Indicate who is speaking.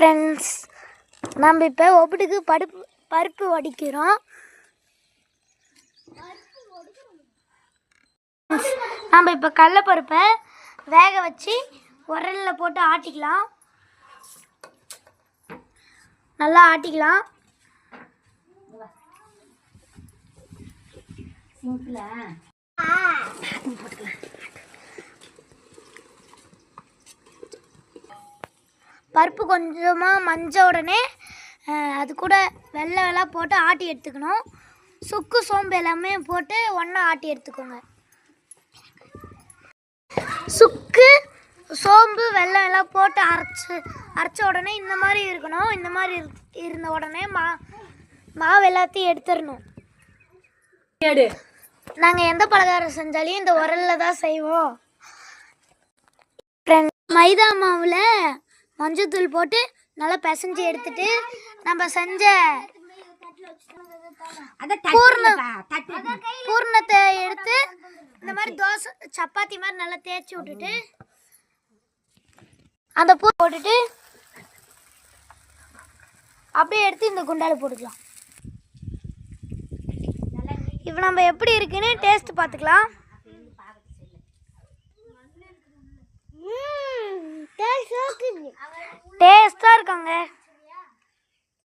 Speaker 1: Friends, நம்ம இப்போ ஒப்பிட்டுக்கு பருப்பு வடிக்கிறோம். நம்ம இப்போ கடலைப்பருப்பை வேக வச்சு உரலில் போட்டு ஆட்டிக்கலாம். நல்லா ஆட்டிக்கலாம். பருப்பு கொஞ்சமாக மஞ்ச உடனே அது கூட வெள்ளம் போட்டு ஆட்டி எடுத்துக்கணும். சுக்கு சோம்பு எல்லாமே போட்டு ஒன்றா ஆட்டி எடுத்துக்கோங்க. சுக்கு சோம்பு வெல்லம் எல்லாம் போட்டு அரைச்ச உடனே இந்த மாதிரி இருக்கணும். இந்த மாதிரி இருந்த உடனே மாவு எல்லாத்தையும் எடுத்துடணும். நாங்கள் எந்த பலகாரம் செஞ்சாலையும் இந்த உரலில் தான் செய்வோம். மைதா மாவில் மஞ்சத்தூள் போட்டு நல்லா பிசைஞ்சு எடுத்துட்டு நம்ம செஞ்ச பூர்ணத்தை எடுத்து இந்த மாதிரி தோசை சப்பாத்தி மாதிரி நல்லா தேய்ச்சி விட்டுட்டு அந்த பூ போட்டுட்டு அப்படியே எடுத்து இந்த குண்டால போட்டுக்கலாம். இப்போ நம்ம எப்படி இருக்குன்னு டேஸ்ட் பார்த்துக்கலாம். டேஸ்டாக இருக்காங்க.